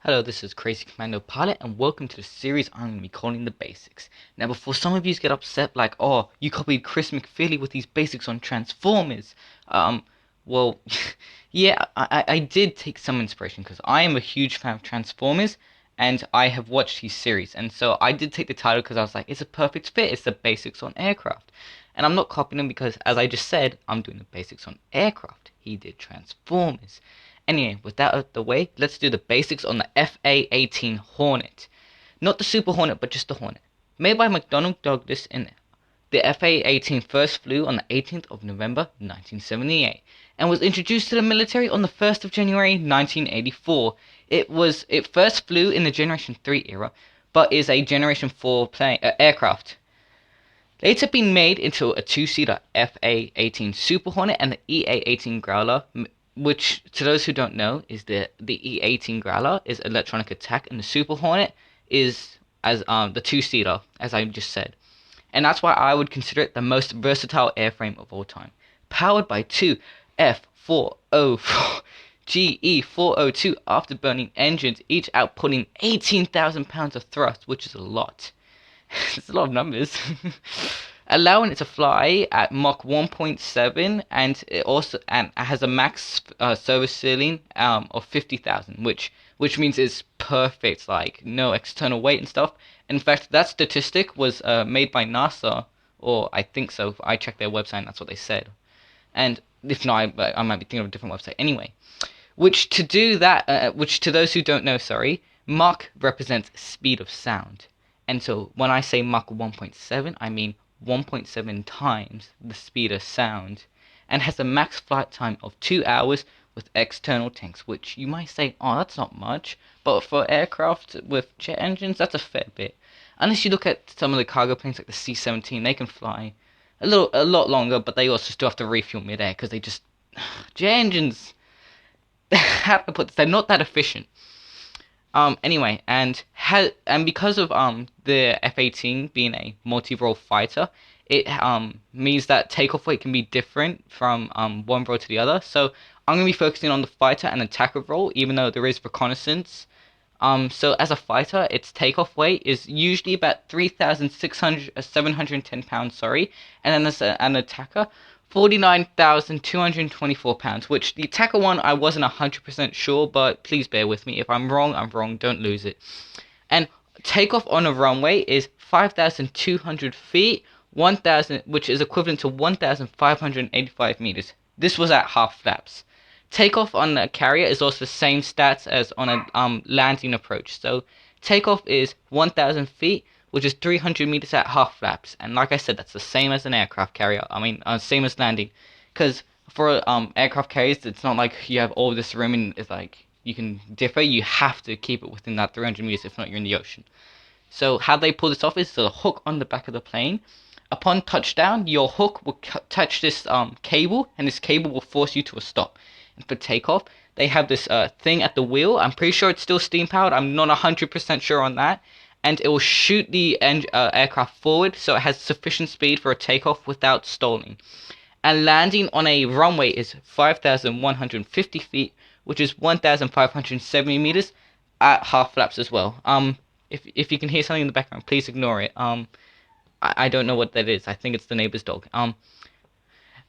Hello, this is Crazy Commando Pilot, and welcome to the series I'm going to be calling The Basics. Now, before some of you get upset, like, oh, you copied Chris McFeely with these basics on Transformers, um, well, yeah, I did take some inspiration, because I am a huge fan of Transformers, and I have watched his series, and so I did take the title because I was like, it's a perfect fit, it's the basics on aircraft. And I'm not copying him because, as I just said, I'm doing the basics on aircraft. He did Transformers. Anyway, with that out of the way, let's do the basics on the FA-18 Hornet. Not the Super Hornet, but just the Hornet. Made by McDonnell Douglas in the FA-18 first flew on the 18th of November 1978 and was introduced to the military on the 1st of January 1984. It first flew in the Generation 3 era, but is a Generation 4 aircraft. Later been made into a two-seater FA-18 Super Hornet and the EA-18 Growler, which, to those who don't know, is the E-18 Growler is electronic attack, and the Super Hornet is as the two-seater, as I just said. And that's why I would consider it the most versatile airframe of all time. Powered by two F404 GE402 afterburning engines, each outputting 18,000 pounds of thrust, which is a lot. It's a lot of numbers. Allowing it to fly at Mach 1.7, and it has a max service ceiling of 50,000, which means it's perfect, like no external weight and stuff. In fact, that statistic was made by NASA, or I think so. I checked their website, and that's what they said. And if not, I might be thinking of a different website. Anyway, which to those who don't know, sorry, Mach represents speed of sound. And so when I say Mach 1.7, I mean 1.7 times the speed of sound, and has a max flight time of 2 hours with external tanks, which you might say, oh, that's not much, but for aircraft with jet engines, that's a fair bit. Unless you look at some of the cargo planes like the C-17, they can fly a lot longer, but they also still have to refuel midair because they just jet engines. How to put this? They're not that efficient. Anyway, and because of the F-18 being a multi-role fighter, it means that takeoff weight can be different from one role to the other. So I'm gonna be focusing on the fighter and attacker role, even though there is reconnaissance. So as a fighter, its takeoff weight is usually about 710 pounds, sorry, and then as an attacker, 49,224 pounds, which the attacker one I wasn't 100% sure, but please bear with me. If I'm wrong, don't lose it. And takeoff on a runway is 5,200 feet, 1,000, which is equivalent to 1,585 meters. This was at half flaps. Takeoff on a carrier is also the same stats as on a landing approach. So takeoff is 1,000 feet, which is 300 meters at half flaps. And like I said, that's the same as an aircraft carrier. I mean, same as landing. Because for aircraft carriers, it's not like you have all this room and it's like you can differ. You have to keep it within that 300 meters, if not, you're in the ocean. So how they pull this off is the hook on the back of the plane. Upon touchdown, your hook will touch this cable, and this cable will force you to a stop. And for takeoff, they have this thing at the wheel. I'm pretty sure it's still steam powered. I'm not 100% sure on that. And it will shoot the aircraft forward so it has sufficient speed for a takeoff without stalling. And landing on a runway is 5,150 feet, which is 1,570 meters at half flaps as well. If you can hear something in the background, please ignore it. I don't know what that is. I think it's the neighbor's dog.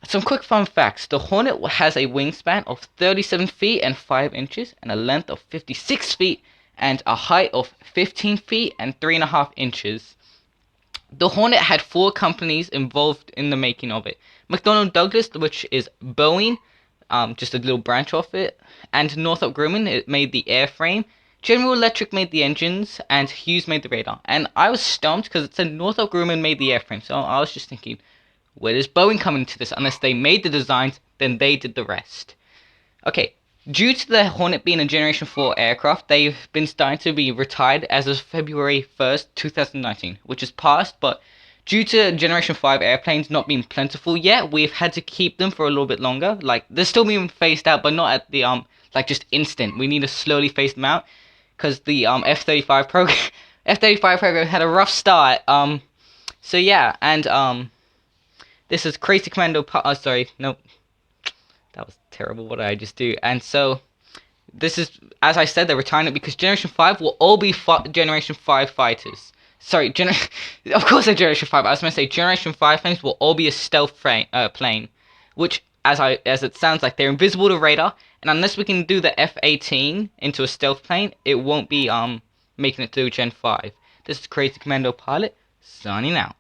Some quick fun facts. The Hornet has a wingspan of 37 feet and 5 inches, and a length of 56 feet, and a height of 15 feet and 3.5 inches. The Hornet had 4 companies involved in the making of it. McDonnell Douglas, which is Boeing, just a little branch off it, and Northrop Grumman, it made the airframe. General Electric made the engines, and Hughes made the radar. And I was stumped because it said Northrop Grumman made the airframe, so I was just thinking, where does Boeing come into this? Unless they made the designs, then they did the rest. Okay, due to the Hornet being a Generation 4 aircraft, they've been starting to be retired as of February 1st, 2019, which is past, but due to Generation 5 airplanes not being plentiful yet, we've had to keep them for a little bit longer. Like, they're still being phased out, but not at the, like, just instant. We need to slowly phase them out, because the, F-35 program, F-35 program had a rough start. So yeah, and, this is Crazy Commando, sorry, nope. That was terrible, what did I just do? And so, This is, as I said, they're retiring it because Generation 5 will all be Generation 5 fighters. Sorry, of course they're Generation 5. I was going to say Generation 5 planes will all be a stealth plane, which, as it sounds like, they're invisible to radar, and unless we can do the F-18 into a stealth plane, it won't be making it through Gen 5. This is Crazy Commando Pilot, signing out.